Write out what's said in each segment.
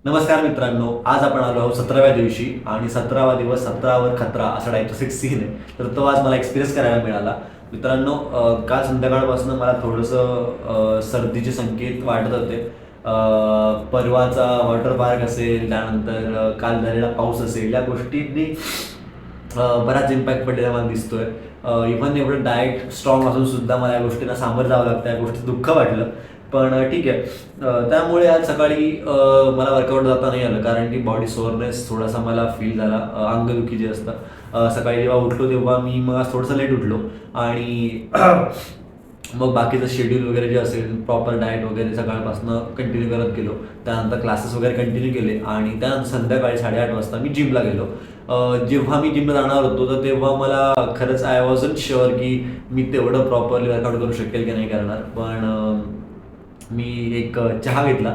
नमस्कार मित्रांनो, आज आपण आलो आहोत 17व्या दिवशी आणि 17वा दिवस 17वर खतरा असा टाईपचा एक सीन आहे. तर तो आज मला एक्सपिरियन्स करायला मिळाला. मित्रांनो, काल संध्याकाळपासून मला थोडंसं सर्दीचे संकेत वाटत होते. परवाचा वॉटर पार्क असेल, त्यानंतर काल झालेला पाऊस असेल, या गोष्टींनी बराच इम्पॅक्ट पडलेला मला दिसतोय. इव्हन एवढं डाएट स्ट्रॉंग असून सुद्धा मला या गोष्टींना सामोरं जावं लागतं. या गोष्टीचं दुःख वाटलं. पण ठीक आहे. त्यामुळे आज सकाळी मला वर्कआउट जाता नाही आलं, कारण की बॉडी सोअरनेस थोडासा मला फील झाला. अंगदुखी जे असतं, सकाळी जेव्हा उठलो तेव्हा मी मग आज थोडंसं लेट उठलो आणि मग बाकीचं शेड्यूल वगैरे जे असेल, प्रॉपर डाएट वगैरे सकाळपासून कंटिन्यू करत गेलो. त्यानंतर क्लासेस वगैरे कंटिन्यू केले आणि त्यानंतर संध्याकाळी 8:30 वाजता मी जिमला गेलो. जेव्हा मी जिमला जाणार होतो तर तेव्हा मला खरंच आय वॉजंट शुअर की मी तेवढं प्रॉपरली वर्कआउट करू शकेल की नाही करणार. पण मी एक चहा घेतला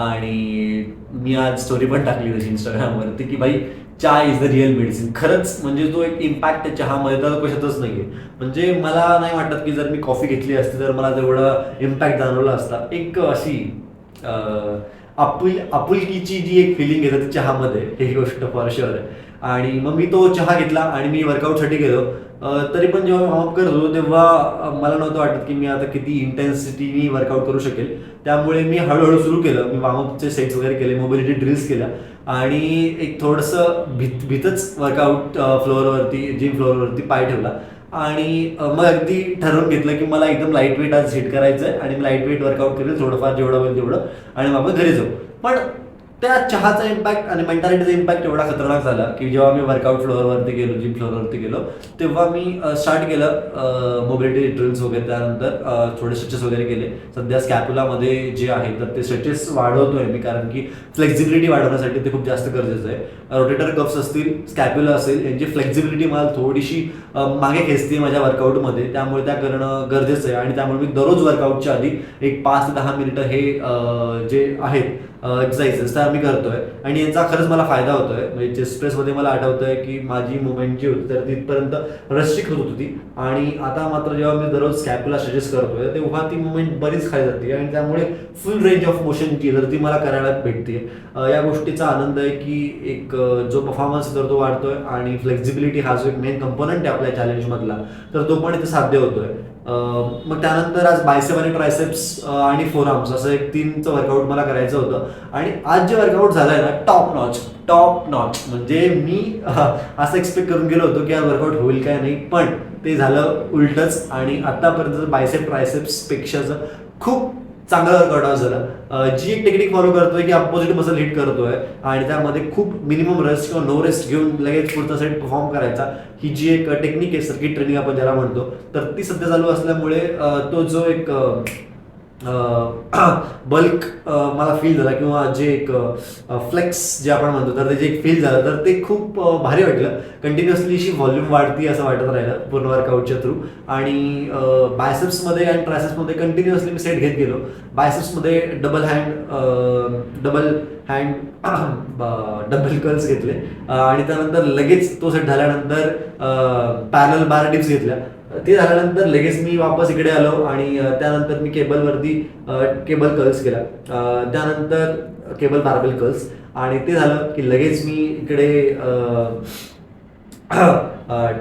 आणि मी आज स्टोरी पण टाकली तशी Instagramवरती की भाई, चहा इज द रिअल मेडिसिन. खरंच म्हणजे जो एक इम्पॅक्ट आहे चहामध्ये तर कशातच नाही आहे. म्हणजे मला नाही वाटत की जर मी कॉफी घेतली असती तर मला तेवढा इम्पॅक्ट जाणवला असता. एक अशी आपुलकीची जी एक फिलिंग येते ती चहामध्ये, ही गोष्ट फॉर शुअर आहे. आणि मग मी तो चहा घेतला आणि मी वर्कआउटसाठी गेलो. तरी पण जेव्हा वॉर्मअप करत होतो तेव्हा मला नव्हतं वाटत की मी आता किती इंटेन्सिटीनी वर्कआउट करू शकेल. त्यामुळे मी हळूहळू सुरू केलं. मी वॉर्मअपचे सेट्स वगैरे केले, मोबिलिटी ड्रिल्स केल्या आणि एक थोडंसं भीतच वर्कआउट फ्लोअरवरती, जिम फ्लोअरवरती पाय ठेवला आणि मग अगदी ठरवून घेतलं की मला एकदम लाईट वेट आज हिट करायचं आहे आणि मी लाईट वेट वर्कआउट करेल थोडंफार, जेवढं होईल तेवढं, आणि वापस घरी जाऊ. पण त्या चहाचा इम्पॅक्ट आणि मेंटॅलिटीचा इम्पॅक्ट एवढा खतरनाक झाला की जेव्हा मी वर्कआउट फ्लोअरवरती गेलो, जिम फ्लोअरवरती गेलो, तेव्हा मी स्टार्ट केलं मोबिलिटी ड्रिल्स वगैरे. त्यानंतर थोडे स्ट्रेचेस वगैरे केले. सध्या स्कॅप्युलामध्ये जे आहे तर ते स्ट्रेचेस वाढवतोय मी, कारण की फ्लेक्झिबिलिटी वाढवण्यासाठी ते खूप जास्त गरजेचं आहे. रोटेटर कफ्स असतील, स्कॅप्युला असेल, यांची फ्लेक्झिबिलिटी मला थोडीशी मागे खेचते माझ्या वर्कआउटमध्ये. त्यामुळे त्या करणं गरजेचं आहे आणि त्यामुळे मी दररोज वर्कआउटच्या आधी एक 5 ते 10 मिनिटं हे जे आहेत एक्सरसाइजेस त्या मी करतोय आणि यांचा खरंच मला फायदा होतोय. म्हणजे चेस्ट प्रेसमध्ये मला आठवतंय की माझी मुवमेंट जी होती तर तिथपर्यंत रेस्ट्रिक्ट होत होती आणि आता मात्र जेव्हा मी दररोज स्कॅप्युला स्ट्रेचेस करतोय तेव्हा ती मुवमेंट बरीच खाली जाते आणि त्यामुळे फुल रेंज ऑफ मोशन जी तर ती मला करायला भेटते. या गोष्टीचा आनंद आहे की एक जो परफॉर्मन्स तर तो वाढतोय आणि फ्लेक्झिबिलिटी हा जो एक मेन कंपोनंट आहे आपल्या चॅलेंजमधला, तर तो पण इथे साध्य होतोय. मग त्यानंतर आज बायसेप आणि ट्रायसेप्स आणि फोरआर्म्स असं एक 3चं वर्कआउट मला करायचं होतं आणि आज जे वर्कआउट झालंय ना, टॉप नॉच. म्हणजे मी असं एक्सपेक्ट करून गेलो होतो की आज वर्कआउट होईल काय नाही, पण ते झालं उलटच. आणि आतापर्यंत बायसेप ट्रायसेप्स पेक्षाचं खूप चांगलं वर्कआउट झालं. जी एक टेक्निक फॉलो करतोय की अपोजिट मसल हिट करतोय आणि त्यामध्ये खूप मिनिमम रेस्ट किंवा नो रेस्ट घेऊन लगेच पुढचा सेट परफॉर्म करायचा, ही जी एक टेक्निक आहे, सर्किट ट्रेनिंग आपण ज्याला म्हणतो, तर ती सध्या चालू असल्यामुळे तो जो एक बल्क मला फील झाला किंवा जे एक फ्लेक्स जे आपण म्हणतो तर त्याचे एक फील झालं, तर ते खूप भारी वाटलं. कंटिन्युअसली अशी व्हॉल्यूम वाढती असं वाटत राहिलं पूर्ण वर्कआउटच्या थ्रू. आणि बायसेप्समध्ये आणि ट्रायसेप्समध्ये कंटिन्युअसली मी सेट घेत गेलो. बायसेप्समध्ये डबल हँड डबल कर्ल्स घेतले आणि त्यानंतर लगेच तो सेट झाल्यानंतर पॅरल बार डिप्स घेतल्या. ते झाल्यानंतर लगेच मी वापस इकडे आलो आणि त्यानंतर मी केबल कर्ल्स केला, त्यानंतर केबल बार्बेल कर्ल्स, आणि ते झालं की लगेच मी इकडे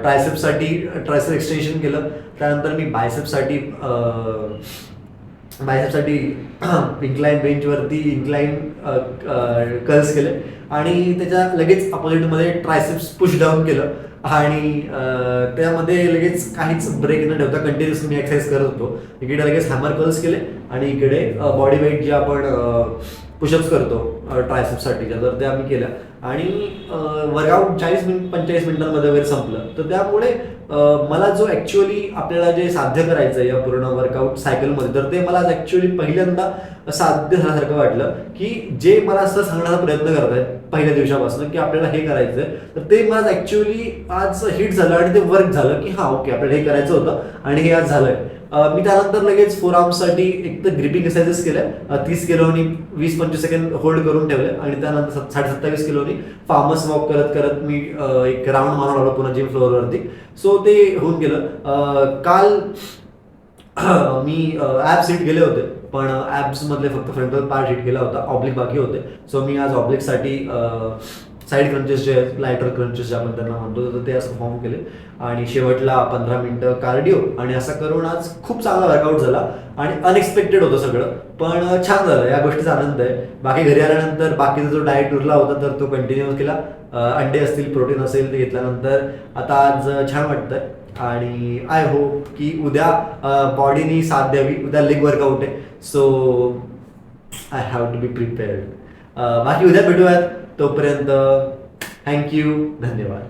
ट्रायसेप एक्सटेन्शन केलं. त्यानंतर मी बायसेपसाठी इन्क्लाइन बेंचवरती इन्क्लाइन कर्ल्स केले आणि त्याच्या लगेच अपोजिटमध्ये ट्रायसेप्स पुश डाऊन केलं आणि त्यामध्ये लगेच काहीच ब्रेक न ठेवता कंटिन्युअसली मी एक्सरसाइज करत होतो. इकडे लगेच हॅमर कर्ल्स केले आणि इकडे बॉडी वेट जे आपण पुशअप्स करतो ट्रायसेप्ससाठीच्या, तर त्या मी केल्या आणि वर्कआउट 45 मिनिटांमध्ये वगैरे संपलं. तर त्यामुळे मला जो ॲक्च्युअली आपल्याला जे साध्य करायचं आहे या पूर्ण वर्कआउट सायकलमध्ये, तर ते मला आज ॲक्च्युअली पहिल्यांदा साध्य झाल्यासारखं वाटलं की जे मला असं सांगण्याचा प्रयत्न करत आहेत पहिल्या दिवसापासून की आपल्याला हे करायचं आहे, तर ते मला ॲक्च्युअली आज हिट झालं आणि ते वर्क झालं की हां ओके, आपल्याला हे करायचं होतं आणि हे आज झालंय. मी त्यानंतर लगेच फोरआर्म्ससाठी एक तर ग्रिपिंग एक्सरसाइजेस केल्या. 30 किलोनी 20-25 सेकंड होल्ड करून ठेवले आणि त्यानंतर 27.5 किलोनी फार्मर्स वॉक करत करत मी एक राऊंड मारून आलो पुन्हा जिम फ्लोअरवरती. सो ते होऊन गेलं. काल मी ॲप्स हिट गेले होते पण ॲब्समधले फक्त फ्रंटल पार्ट हिट केला होता, ऑब्लिक बाकी होते. सो मी आज ऑब्लिकसाठी साईड क्रंचेस जे आहेत, लायटर क्रंचेस जे आपण त्यांना म्हणतो, तर ते असं फॉर्म केले आणि शेवटला 15 मिनिटं कार्डिओ आणि असं करून आज खूप चांगला वर्कआउट झाला आणि अनएक्सपेक्टेड होतं सगळं, पण छान झालं. या गोष्टीचा आनंद आहे. बाकी घरी आल्यानंतर बाकीचा जो डाएट उरला होता तर तो कंटिन्यू केला. अंडे असतील, प्रोटीन असेल ते घेतल्यानंतर आता आज छान वाटतंय आणि आय होप की उद्या बॉडीनी साथ द्यावी. उद्या लेग वर्कआउट आहे, so I have to be prepared. बाकी उद्या भेटूयात, तोपर्यंत थँक्यू, धन्यवाद.